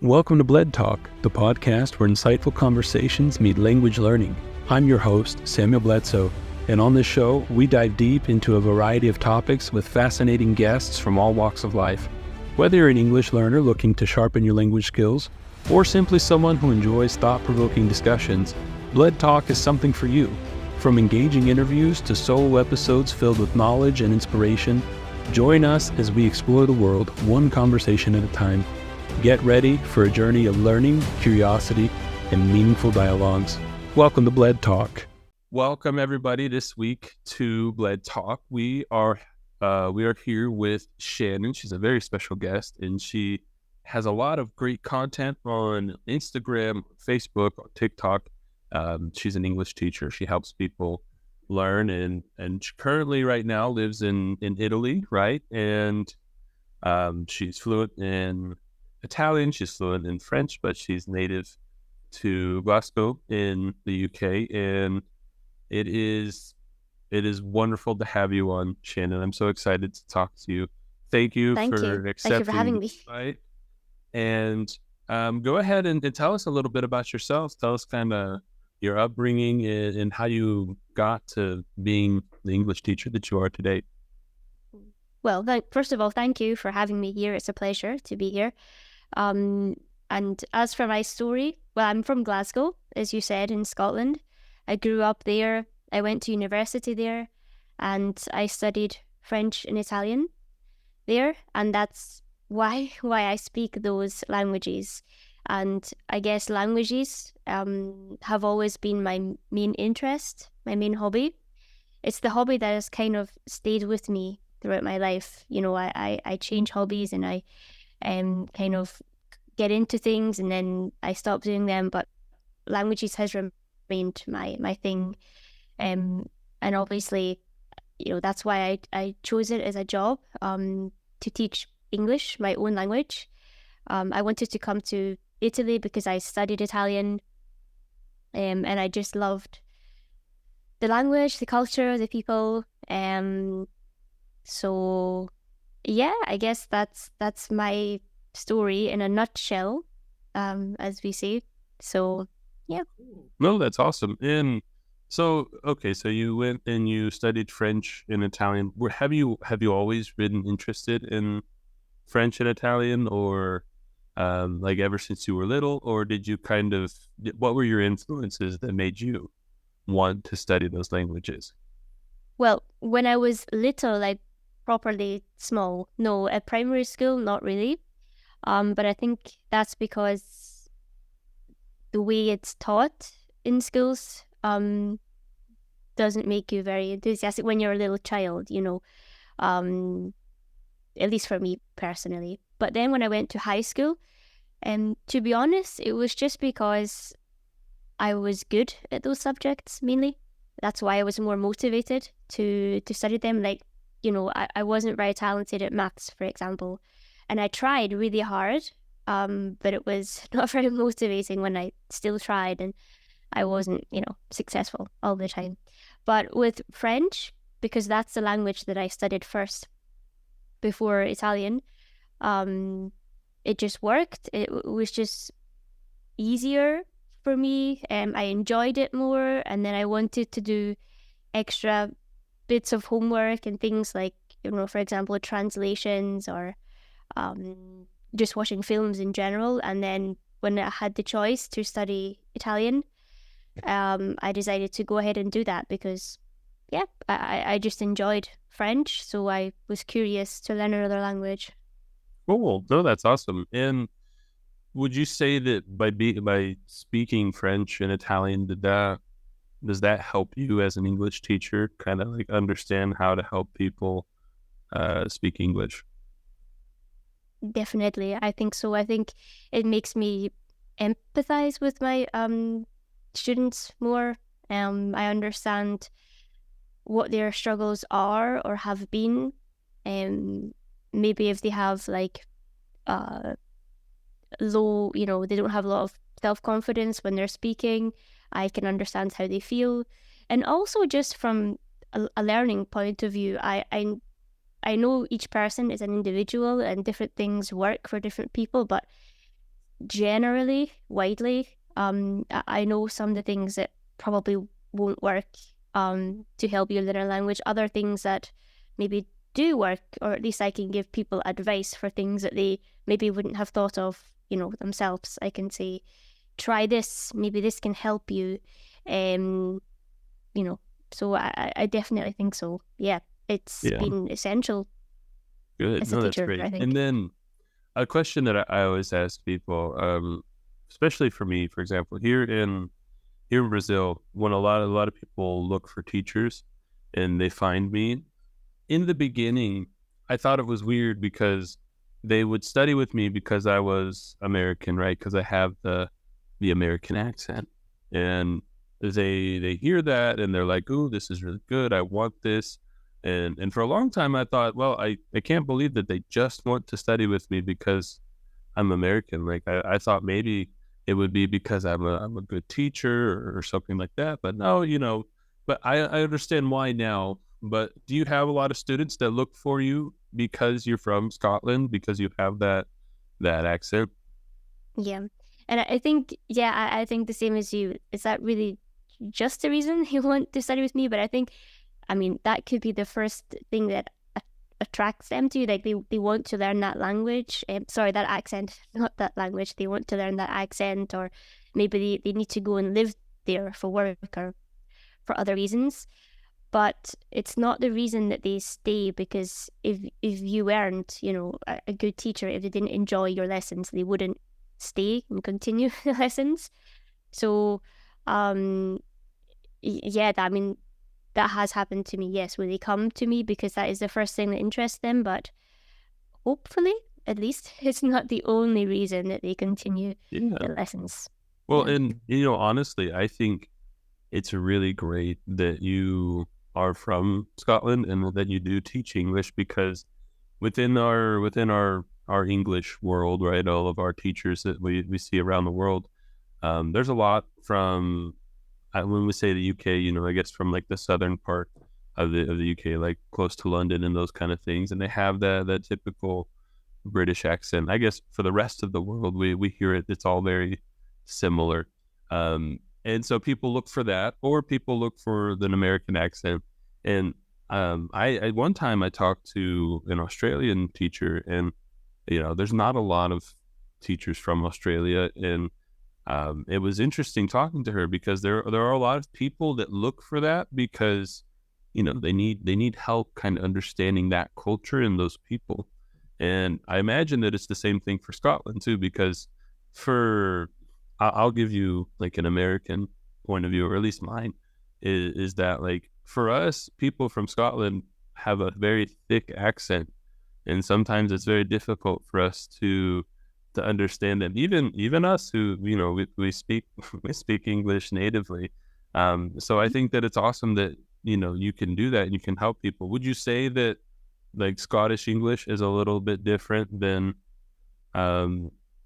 Welcome to Bled Talk, the podcast where insightful conversations meet language learning. I'm your host, Samuel Bledsoe, and on this show, we dive deep into a variety of topics with fascinating guests from all walks of life. Whether you're an English learner looking to sharpen your language skills, or simply someone who enjoys thought-provoking discussions, Bled Talk is something for you. From engaging interviews to solo episodes filled with knowledge and inspiration, join us as we explore the world one conversation at a time. Get ready for a journey of learning, curiosity, and meaningful dialogues. Welcome to Bled Talk. Welcome everybody this week to Bled Talk. We are here with Shannon. She's a very special guest, and she has a lot of great content on Instagram, Facebook, on TikTok. She's an English teacher. She helps people learn, and she currently right now lives in Italy, right? And she's fluent in Italian, she's fluent in French, but she's native to Glasgow in the UK, and it is wonderful to have you on, Shannon. I'm so excited to talk to you. Thank you for accepting Thank you for having me. the invite. And go ahead and tell us a little bit about yourself. Tell us kind of your upbringing and how you got to being the English teacher that you are today. Well, first of all, thank you for having me here. It's a pleasure to be here. And as for my story, well, I'm from Glasgow, as you said, in Scotland. I grew up there. I went to university there, and I studied French and Italian there, and that's why I speak those languages. And I guess languages have always been my main interest, my main hobby. It's the hobby that has kind of stayed with me throughout my life. You know, I change hobbies and I kind of get into things and then I stop doing them, but languages has remained my thing. And obviously, you know, that's why I chose it as a job to teach English, my own language. I wanted to come to Italy because I studied Italian, and I just loved the language, the culture, the people. So yeah, I guess that's my story in a nutshell, as we say. So yeah. No, that's awesome. And so, okay, so you went and you studied French and Italian. Have you always been interested in French and Italian, or like ever since you were little, or did you what were your influences that made you want to study those languages? Well, when I was little, like properly small, no, at primary school, not really. But I think that's because the way it's taught in schools doesn't make you very enthusiastic when you're a little child, you know, at least for me personally. But then when I went to high school, to be honest, it was just because I was good at those subjects mainly. That's why I was more motivated to study them. Like, you know, I wasn't very talented at maths, for example, and I tried really hard, but it was not very motivating when I still tried, and I wasn't, you know, successful all the time. But with French, because that's the language that I studied first before Italian, it just worked. It was just easier for me. I enjoyed it more, and then I wanted to do extra bits of homework and things like, you know, for example, translations or just watching films in general. And then when I had the choice to study Italian, I decided to go ahead and do that because, yeah, I just enjoyed French, so I was curious to learn another language. Cool. No, that's awesome. And would you say that by speaking French and Italian, does that help you as an English teacher kind of like understand how to help people speak English? Definitely, I think so. I think it makes me empathize with my students more. I understand what their struggles are or have been. Maybe if they have like low, you know, they don't have a lot of self-confidence when they're speaking, I can understand how they feel. And also just from a learning point of view, I know each person is an individual and different things work for different people, but generally, widely, I know some of the things that probably won't work to help you learn a language. Other things that maybe do work, or at least I can give people advice for things that they maybe wouldn't have thought of, themselves. I can say, try this, maybe this can help you. Um, so I definitely think so. Yeah, it's been essential. Good. As No, a that's teacher, great. I think. And then a question that I always ask people, especially for me, for example, here in Brazil, when a lot of people look for teachers and they find me, in the beginning, I thought it was weird because they would study with me because I was American, right? Because I have the American accent, and they hear that and they're like, "Ooh, this is really good. I want this." And for a long time, I thought, well, I can't believe that they just want to study with me because I'm American. Like I thought maybe it would be because I'm a good teacher or something like that. But no, but I understand why now. But do you have a lot of students that look for you because you're from Scotland, because you have that accent? Yeah. And I think, I think the same as you. Is that really just the reason you want to study with me? But I mean, that could be the first thing that attracts them to you. Like they want to learn that language. Sorry, that accent, not that language. They want to learn that accent, or maybe they need to go and live there for work or for other reasons. But it's not the reason that they stay, because if you weren't, a good teacher, if they didn't enjoy your lessons, they wouldn't stay and continue the lessons. So, yeah, I mean, that has happened to me, yes, where they come to me because that is the first thing that interests them. But hopefully, at least, it's not the only reason that they continue the lessons. Well, and honestly, I think it's really great that you are from Scotland and that you do teach English, because within our English world, right, all of our teachers that we see around the world, there's a lot from when we say the UK, I guess from like the southern part of the UK, like close to London and those kind of things, and they have that typical British accent. I guess for the rest of the world, we hear it; it's all very similar. And so people look for that, or people look for an American accent. And I at one time I talked to an Australian teacher, and there's not a lot of teachers from Australia, and it was interesting talking to her because there are a lot of people that look for that because they need help kind of understanding that culture and those people. And I imagine that it's the same thing for Scotland too, because I'll give you like an American point of view, or at least mine, is that like for us, people from Scotland have a very thick accent, and sometimes it's very difficult for us to understand them. Even us who we speak we speak English natively. So I think that it's awesome that you can do that and you can help people. Would you say that like Scottish English is a little bit different than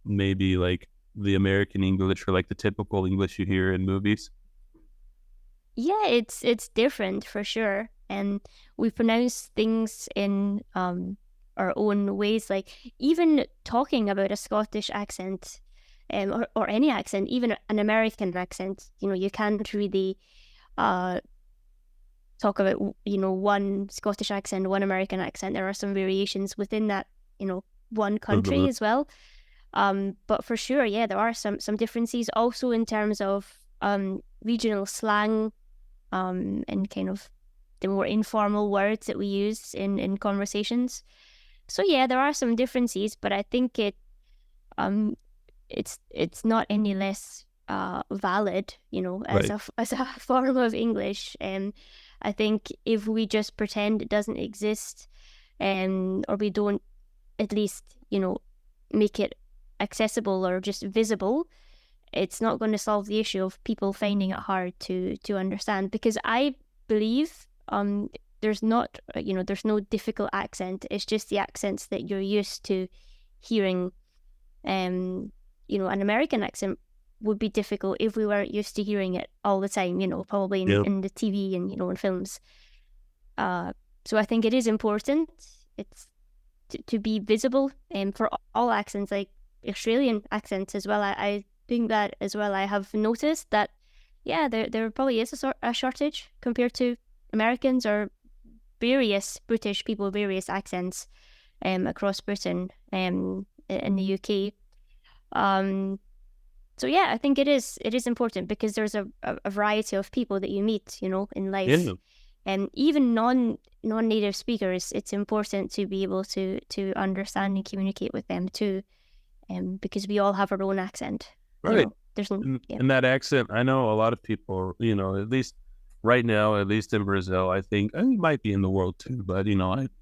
maybe like the American English or like the typical English you hear in movies? Yeah, it's different for sure, and we pronounce things in our own ways. Like even talking about a Scottish accent, or any accent, even an American accent, you can't really talk about one Scottish accent, one American accent. There are some variations within that one country as well. But for sure, yeah, there are some differences also in terms of regional slang, and kind of the more informal words that we use in conversations. So yeah, there are some differences, but I think it's not any less valid, as Right. as a form of English. And I think if we just pretend it doesn't exist, or we don't at least make it accessible or just visible, it's not going to solve the issue of people finding it hard to understand. Because I believe there's not there's no difficult accent. It's just the accents that you're used to hearing. An American accent would be difficult if we weren't used to hearing it all the time, probably in the TV and in films. So I think it is important, it's to be visible, for all accents. Like Australian accents as well. I think that as well. I have noticed that, yeah, there probably is a shortage compared to Americans or various British people, various accents across Britain, in the UK. So yeah, I think it is important because there's a variety of people that you meet, in life. Yeah. And even non-native speakers, it's important to be able to understand and communicate with them too, because we all have our own accent. Right. There's And that accent, I know a lot of people, at least right now, at least in Brazil, I think, and it might be in the world too, but,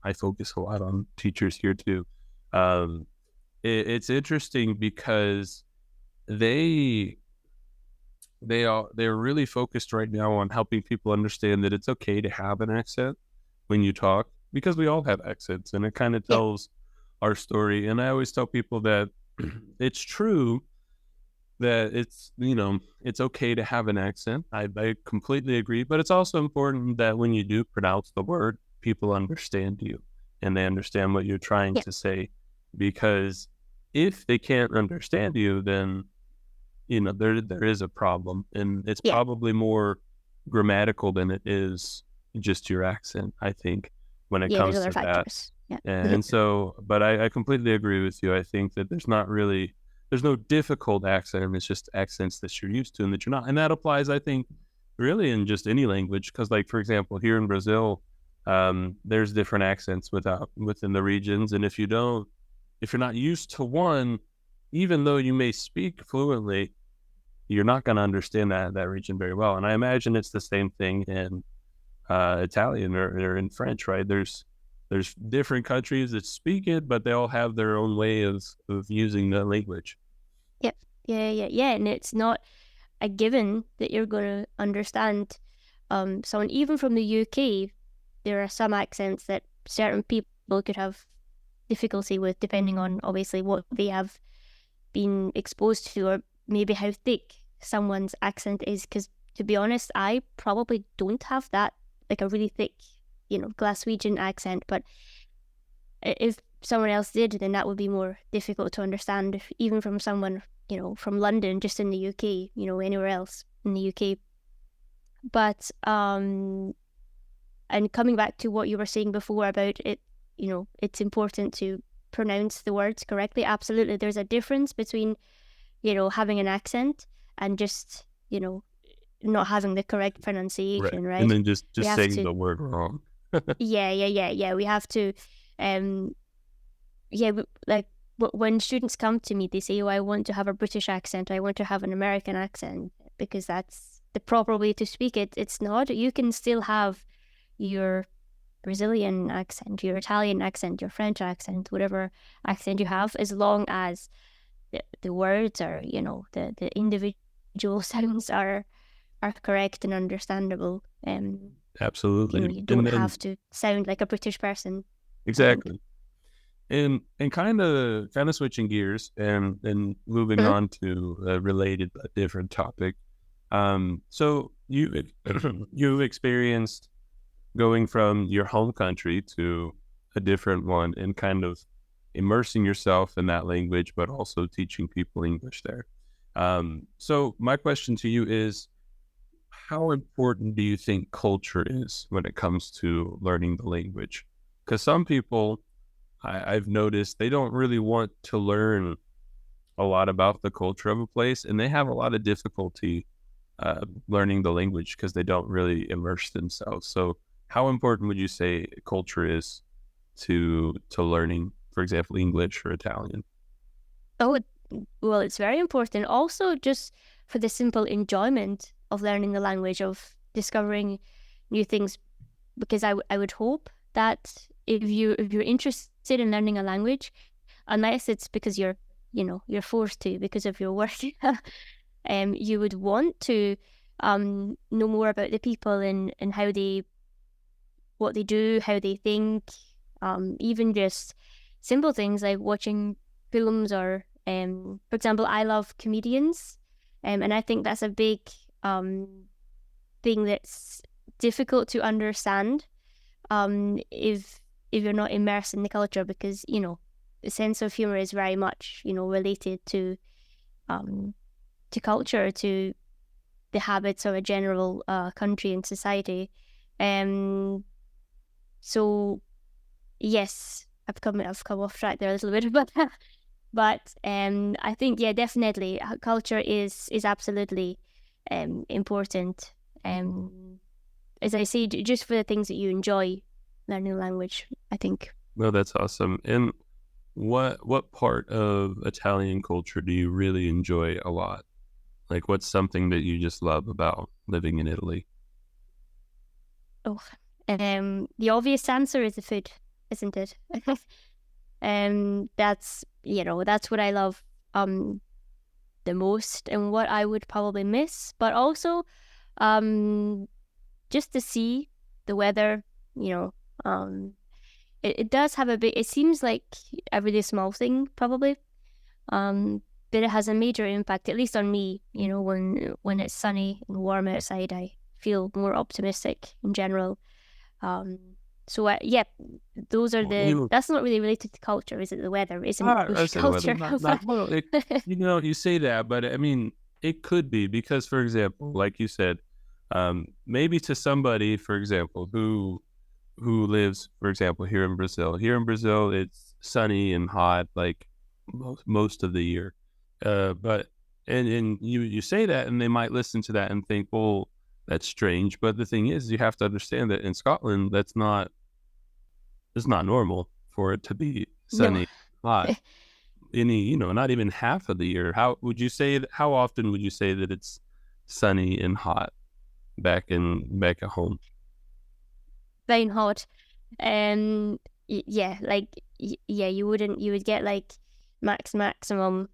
I focus a lot on teachers here too. It's interesting because they're really focused right now on helping people understand that it's okay to have an accent when you talk, because we all have accents and it kind of tells our story. And I always tell people that it's true that it's okay to have an accent. I completely agree, but it's also important that when you do pronounce the word, people understand you and they understand what you're trying to say, because if they can't understand you, then there is a problem, and it's probably more grammatical than it is just your accent, I think, when it comes to factors. that. And so, but I completely agree with you. I think that there's no difficult accent. It's just accents that you're used to and that you're not. And that applies, I think, really in just any language. Because, like, for example, here in Brazil, there's different accents within the regions. And if you're not used to one, even though you may speak fluently, you're not going to understand that region very well. And I imagine it's the same thing in Italian or in French, right? There's different countries that speak it, but they all have their own way of using the language. Yep. Yeah. And it's not a given that you're going to understand someone. Even from the UK, there are some accents that certain people could have difficulty with, depending on obviously what they have been exposed to, or maybe how thick someone's accent is. Because to be honest, I probably don't have that, like a really thick, Glaswegian accent. But if someone else did, then that would be more difficult to understand, even from someone, from London, just in the UK, anywhere else in the UK. But and coming back to what you were saying before about it, it's important to pronounce the words correctly. Absolutely. There's a difference between, having an accent and just, not having the correct pronunciation, right? And then just saying the word wrong. Yeah. We have to, like when students come to me, they say, "Oh, I want to have a British accent. I want to have an American accent," because that's the proper way to speak it. It's not. You can still have your Brazilian accent, your Italian accent, your French accent, whatever accent you have, as long as the words are, the individual sounds are correct and understandable. Absolutely. You don't have to sound like a British person. Exactly. And kind of switching gears and moving on to a related but different topic. So you've experienced going from your home country to a different one and kind of immersing yourself in that language, but also teaching people English there. So my question to you is, how important do you think culture is when it comes to learning the language? Because some people, I've noticed, they don't really want to learn a lot about the culture of a place, and they have a lot of difficulty learning the language because they don't really immerse themselves. So how important would you say culture is to learning, for example, English or Italian? Oh, well, it's very important. Also, just for the simple enjoyment of learning the language, of discovering new things, because I would hope that if you're interested in learning a language, unless it's because you're forced to because of your work, you would want to know more about the people and what they do, how they think, even just simple things like watching films or, for example, I love comedians, and I think that's a big thing that's difficult to understand if you're not immersed in the culture, because sense of humor is very much, related to culture, to the habits of a general country and society. So yes, I've come off track there a little bit, but I think definitely culture is absolutely important. As I say, just for the things that you enjoy learning a language, I think. No, that's awesome. And what part of Italian culture do you really enjoy a lot? Like, what's something that you just love about living in Italy? Oh, the obvious answer is the food, isn't it? That's what I love the most, and what I would probably miss. But also, just to see the weather, it does have a big. It seems like a really small thing, probably, but it has a major impact, at least on me. When it's sunny and warm outside, I feel more optimistic in general. So those are that's not really related to culture, is it? The weather isn't I said culture. you say that, but I mean, it could be because, for example, like you said, maybe to somebody, for example, who lives, for example, here in Brazil. Here in Brazil, it's sunny and hot like most of the year. But and you say that, and they might listen to that and think, well, that's strange. But the thing is, you have to understand that in Scotland, it's not normal for it to be sunny, hot. Not even half of the year. How often would you say that it's sunny and hot back at home? Very hot. You would get like maximum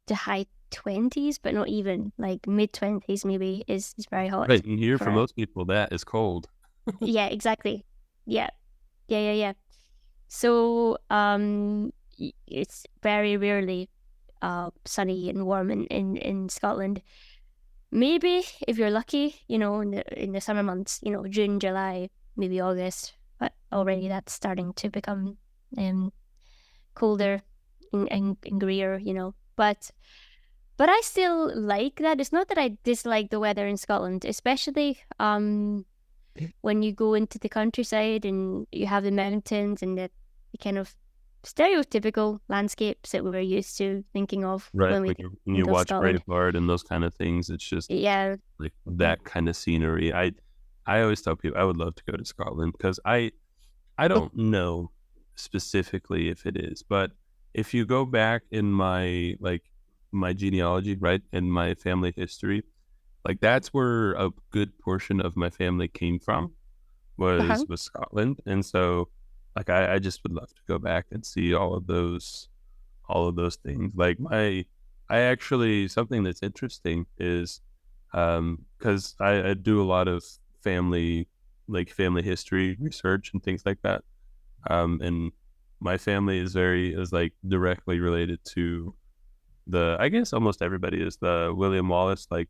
to high 20s, but not even, like mid 20s maybe is very hot. Right, and here for most people that is cold. Yeah, exactly. Yeah. So it's very rarely sunny and warm in Scotland. Maybe if you're lucky, in the summer months, June, July, maybe August, but already that's starting to become colder and grayer, But I still like that. It's not that I dislike the weather in Scotland, especially when you go into the countryside and you have the mountains and the kind of stereotypical landscapes that we're used to thinking of. Right, when you watch Braveheart and those kind of things, it's just like that kind of scenery. I always tell people I would love to go to Scotland because I don't know specifically if it is, but if you go back in my genealogy, right, in my family history, like that's where a good portion of my family came from was Scotland. And so like I just would love to go back and see all of those things. Like I actually, something that's interesting is because I do a lot of family history research and things like that. And my family is like directly related to I guess almost everybody is the William Wallace, like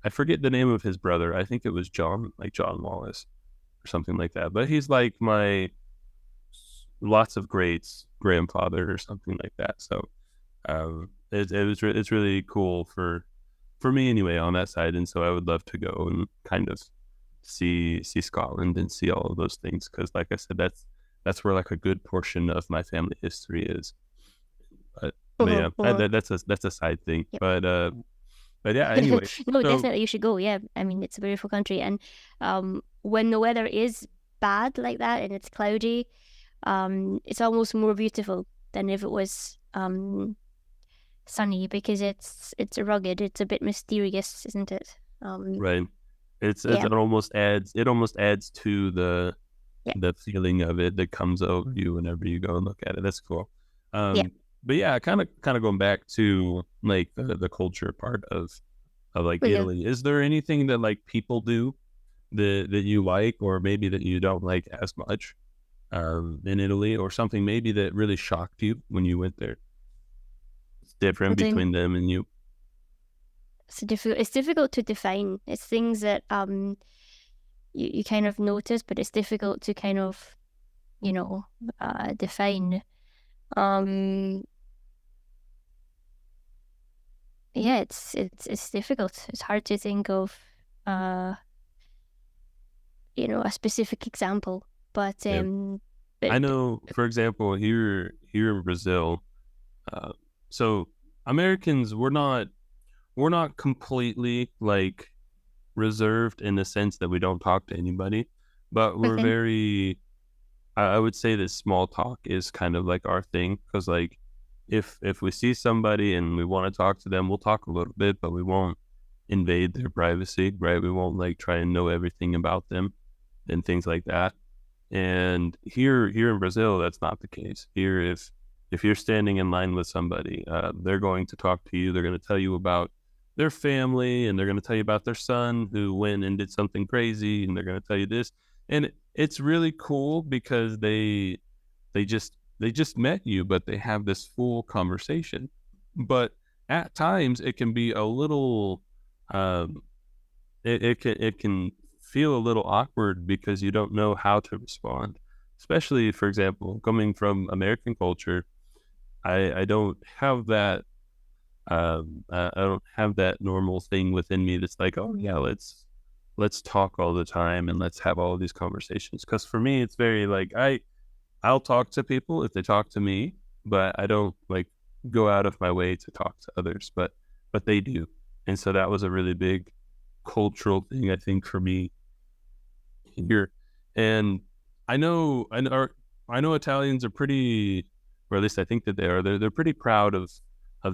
I forget the name of his brother. I think it was John Wallace or something like that. But he's like my lots of greats grandfather or something like that. So it's really cool for me anyway on that side. And so I would love to go and kind of see Scotland and see all of those things because, like I said, that's where like a good portion of my family history is. But yeah, that's a side thing. Yep. But yeah, anyway. No, definitely you should go. Yeah, I mean it's a beautiful country, and when the weather is bad like that and it's cloudy, it's almost more beautiful than if it was sunny because it's rugged. It's a bit mysterious, isn't it? Right. It almost adds to the feeling of it that comes over you whenever you go and look at it. That's cool. But yeah, kind of going back to like the culture part of like Italy. Is there anything that like people do that you like, or maybe that you don't like as much in Italy, or something maybe that really shocked you when you went there? It's different between them and you. It's difficult to define. It's things that you kind of notice, but it's difficult to kind of define. Um, yeah, it's difficult. It's hard to think of a specific example, but Yeah. I know, for example, here in Brazil, uh, so Americans, we're not completely like reserved in the sense that we don't talk to anybody, but we're okay, very, I would say that small talk is kind of like our thing, because like if we see somebody and we want to talk to them, we'll talk a little bit, but we won't invade their privacy, right? We won't like try and know everything about them and things like that. And here in Brazil, that's not the case. Here, if you're standing in line with somebody, they're going to talk to you. They're going to tell you about their family, and they're going to tell you about their son who went and did something crazy, and they're going to tell you this. And it's really cool because they just met you, but they have this full conversation. But at times, it can be a little um, it can feel a little awkward because you don't know how to respond. Especially, for example, coming from American culture, I don't have that I don't have that normal thing within me that's like, oh yeah, let's talk all the time and let's have all these conversations. Because for me, it's very like I'll talk to people if they talk to me, but I don't like go out of my way to talk to others. But they do, and so that was a really big cultural thing, I think, for me here. And I know Italians are pretty, or at least I think that they are. They're pretty proud of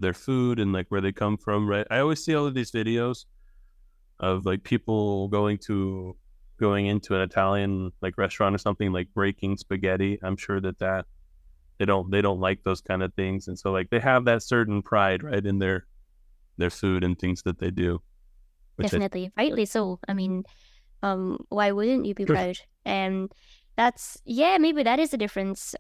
their food and like where they come from, right? I always see all of these videos of like people going into an Italian like restaurant or something, like breaking spaghetti. I'm sure that they don't like those kind of things, and so like they have that certain pride, right, in their food and things that they do, which I definitely, rightly so. I mean, why wouldn't you be proud? And maybe that is the difference.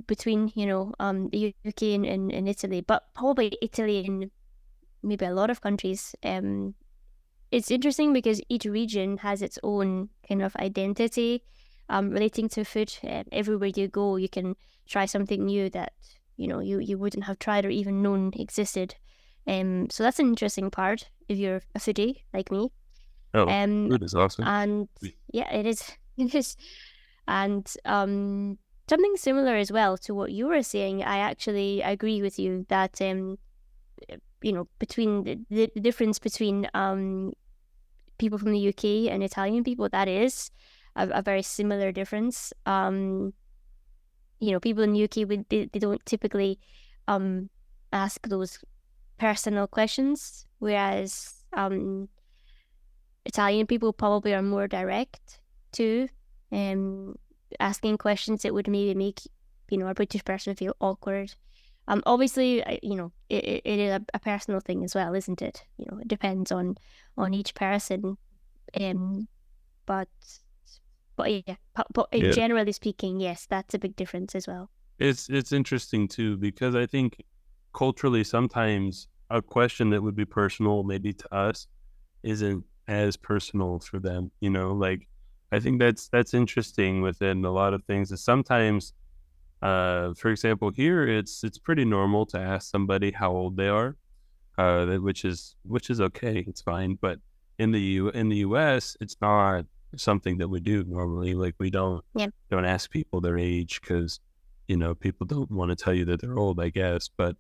Between the UK and Italy, but probably Italy and maybe a lot of countries. It's interesting because each region has its own kind of identity relating to food. Everywhere you go, you can try something new that you wouldn't have tried or even known existed. So that's an interesting part if you're a foodie like me. oh, Um, food is awesome. and yeah, it is. It is. And something similar as well to what you were saying. I actually agree with you that between the difference between people from the UK and Italian people, that is a very similar difference. People in the UK they don't typically ask those personal questions, whereas Italian people probably are more direct too, asking questions that would maybe make a British person feel awkward. Obviously, it is a personal thing as well, isn't it? It depends on each person. But yeah, but Yeah. generally speaking, yes, that's a big difference as well. It's interesting too, because I think culturally sometimes a question that would be personal maybe to us isn't as personal for them. Like I think that's interesting within a lot of things. Is sometimes, for example, here it's pretty normal to ask somebody how old they are, which is okay, it's fine. But in the US, it's not something that we do normally. Like we don't Yeah. don't ask people their age because people don't want to tell you that they're old, I guess. But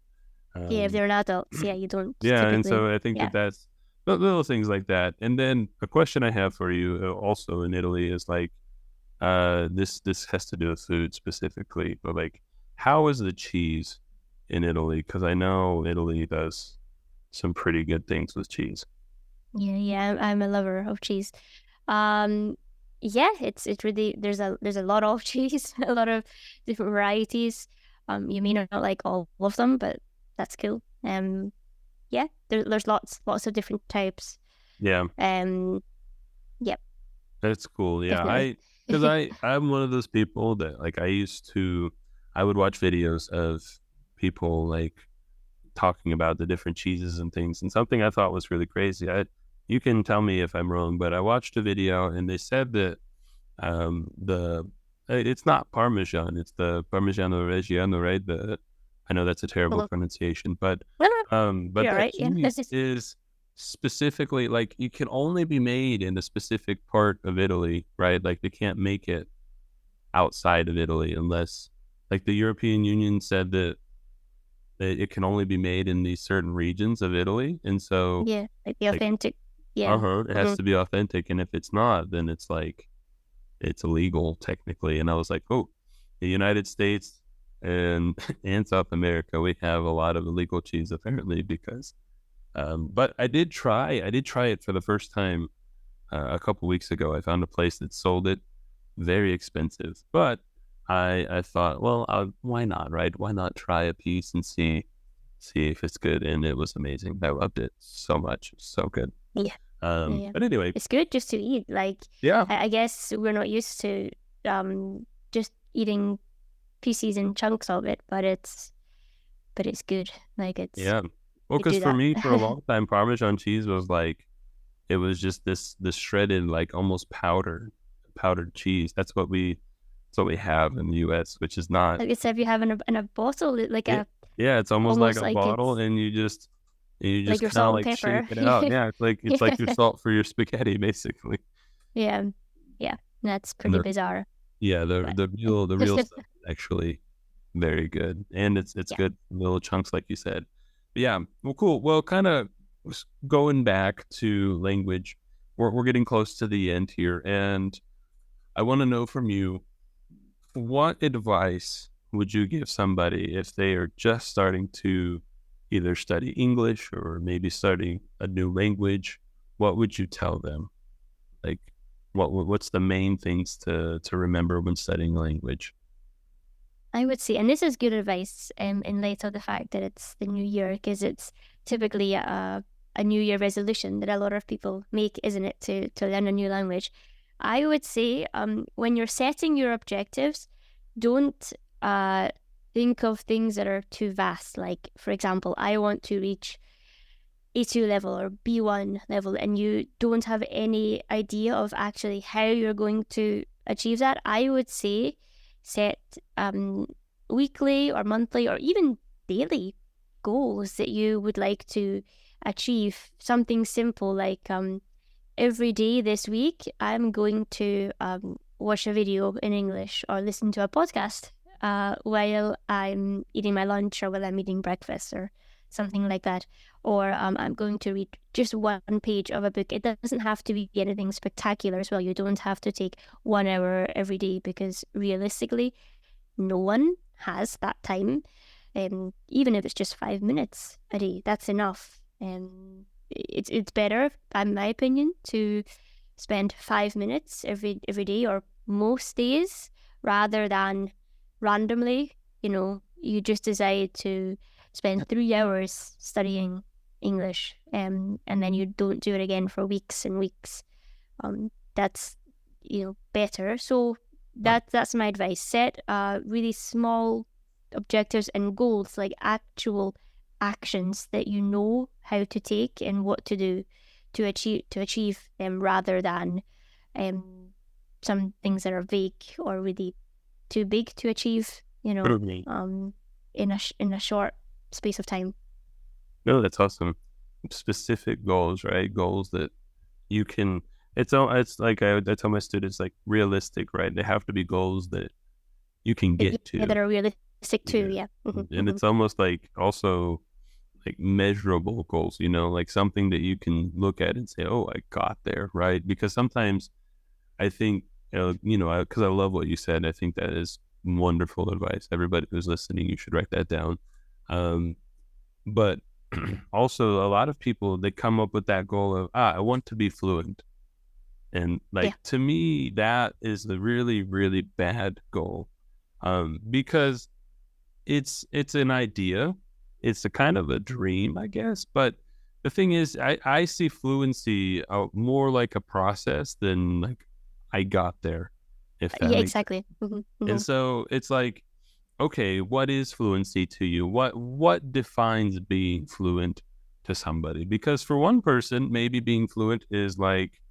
Yeah, if they're adults, yeah, you don't yeah, and typically. so I think Yeah. that's little things like that. And then a question I have for you also in Italy is like, this has to do with food specifically, but like, how is the cheese in Italy? Because I know Italy does some pretty good things with cheese. Yeah, I'm a lover of cheese. Um, yeah, it's really there's a lot of cheese, a lot of different varieties. You may not like all of them, but that's cool. Yeah, there's lots of different types. Yeah, Um, yep, that's cool. Yeah, definitely. because I'm one of those people that like I would watch videos of people like talking about the different cheeses and things. And something I thought was really crazy. You can tell me if I'm wrong, but I watched a video and they said that The it's not Parmesan, it's the Parmigiano Reggiano, right? I know that's a terrible Well, pronunciation, but no, no, but you're all that right. Yeah. cheese is specifically like you can only be made in a specific part of Italy, right? Like they can't make it outside of Italy unless like the European Union said that it can only be made in these certain regions of Italy, and so Yeah, like the like authentic. Yeah. it has Mhm. to be authentic, and if it's not, then it's like it's illegal technically. And I was like, oh, the United States and and South America, we have a lot of illegal cheese apparently because. But I did try it for the first time a couple weeks ago. I found a place that sold it, very expensive, but I thought, well, why not, right? Why not try a piece and see if it's good? And it was amazing. I loved it so much. It was so good. Yeah. Yeah. But anyway, It's good just to eat. Like, yeah, I guess we're not used to just eating pieces and chunks of it, but it's good. Like yeah. Well, you because do for that. me, for a long time, Parmesan cheese was like it was just this shredded, like almost powdered cheese. That's what we have in the U.S., which is not. Like it's if you have in a bottle, like Yeah, a yeah. It's almost like almost a like bottle, it's and you like just your kind of salt and like shake pepper. it out. Yeah, it's like your Yeah. salt for your spaghetti, basically. Yeah. Yeah. That's And pretty bizarre. yeah, But the real stuff is actually very good, and it's yeah. good in little chunks, like you said. But yeah, well, cool. Well, kind of going back to language, we're getting close to the end here, and I want to know from you, what advice would you give somebody if they are just starting to either study English or maybe studying a new language? What would you tell them? Like, what's the main things to remember when studying a language? I would say, and this is good advice in light of the fact that it's the new year, because it's typically a new year resolution that a lot of people make, isn't it, to learn a new language. I would say when you're setting your objectives, don't think of things that are too vast. Like, for example, I want to reach A2 level or B1 level, and you don't have any idea of actually how you're going to achieve that. I would say set weekly or monthly or even daily goals that you would like to achieve. Something simple like every day this week, I'm going to watch a video in English or listen to a podcast while I'm eating my lunch or while I'm eating breakfast or something like that. Or I'm going to read just one page of a book. It doesn't have to be anything spectacular as well. You don't have to take 1 hour every day, because realistically, no one has that time. Even if it's just 5 minutes a day, that's enough. It's better, in my opinion, to spend 5 minutes every day or most days, rather than randomly, you just decide to spend 3 hours studying English, and then you don't do it again for weeks and weeks. That's better. So that's my advice. Set really small objectives and goals, like actual actions that you know how to take and what to do to achieve them, rather than some things that are vague or really too big to achieve. Totally. In a short space of time. No, that's awesome. Specific goals, right? Goals that you can. It's like I tell my students, like realistic, right? They have to be goals that you can get Yeah, to. that are realistic too. Yeah. Yeah. And it's almost like also like measurable goals, like something that you can look at and say, oh, I got there, right? Because sometimes I think, because I love what you said. I think that is wonderful advice. Everybody who's listening, you should write that down. But also a lot of people, they come up with that goal of, I want to be fluent. And like, Yeah. to me, that is the really, really bad goal. Because it's an idea. It's a kind of a dream, I guess. But the thing is, I see fluency more like a process than like I got there, if that Yeah, makes sense. exactly. And so it's like, okay, what is fluency to you? What defines being fluent to somebody? Because for one person, maybe being fluent is like,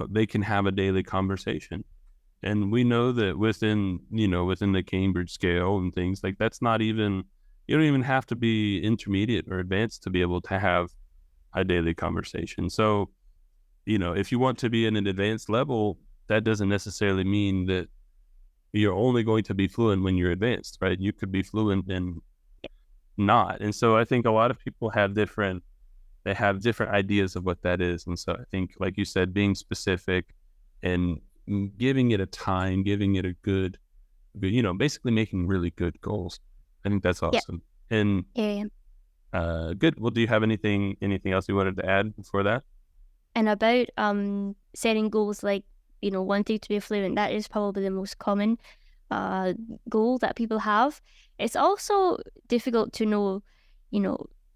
they can have a daily conversation. And we know that within the Cambridge scale and things like that's not even, you don't even have to be intermediate or advanced to be able to have a daily conversation. So, if you want to be in an advanced level, that doesn't necessarily mean that you're only going to be fluent when you're advanced, right? You could be fluent and not. And so I think a lot of people have different ideas of what that is. And so I think, like you said, being specific and giving it a time, giving it a good, basically making really good goals. I think that's awesome. And good. Well, do you have anything else you wanted to add before that? And about setting goals like, wanting to be fluent, that is probably the most common goal that people have. It's also difficult to know,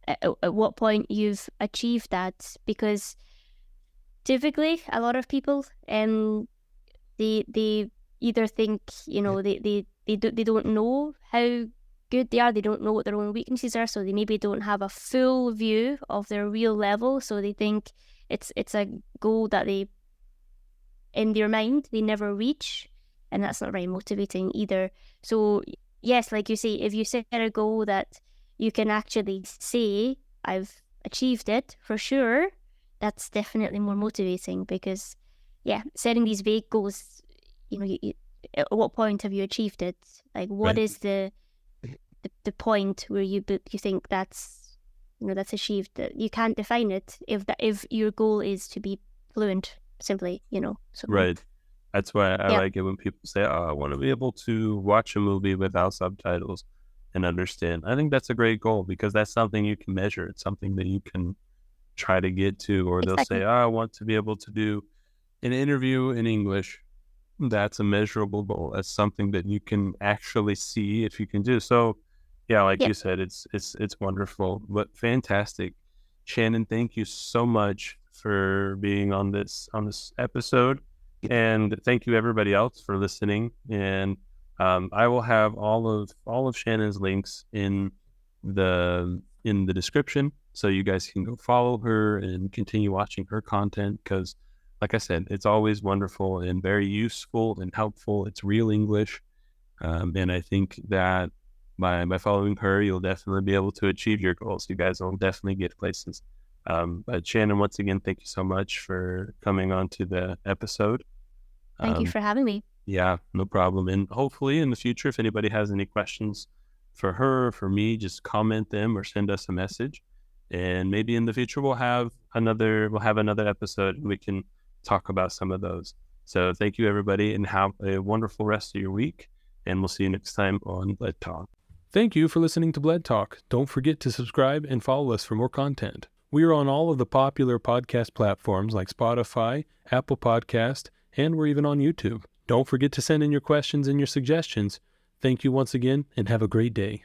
at what point you've achieved that, because typically a lot of people they either think, they don't know how good they are, they don't know what their own weaknesses are, so they maybe don't have a full view of their real level, so they think it's a goal that they, in their mind, they never reach, and that's not very motivating either. So yes, like you say, if you set a goal that you can actually say, I've achieved it for sure, that's definitely more motivating, because setting these vague goals, at what point have you achieved it? Like, what Right. is the point where you think that's achieved? That you can't define it if your goal is to be fluent, simply, so Right. That's why I like it when people say, "Oh, I want to be able to watch a movie without subtitles and understand." I think that's a great goal, because that's something you can measure. It's something that you can try to get to. Or they'll say, exactly. "Oh, I want to be able to do an interview in English." That's a measurable goal. That's something that you can actually see if you can do. So, yeah, like you said, it's wonderful, but fantastic. Shannon, thank you so much for being on this episode, and thank you everybody else for listening. And I will have all of Shannon's links in the description, so you guys can go follow her and continue watching her content, because like I said, it's always wonderful and very useful and helpful. It's real English. And I think that by following her, you'll definitely be able to achieve your goals. You guys will definitely get places. But Shannon, once again, thank you so much for coming on to the episode. Thank you for having me. Yeah, no problem. And hopefully in the future, if anybody has any questions for her or for me, just comment them or send us a message. And maybe in the future we'll have another episode and we can talk about some of those. So thank you everybody, and have a wonderful rest of your week, and we'll see you next time on Bled Talk. Thank you for listening to Bled Talk. Don't forget to subscribe and follow us for more content. We are on all of the popular podcast platforms like Spotify, Apple Podcast, and we're even on YouTube. Don't forget to send in your questions and your suggestions. Thank you once again, and have a great day.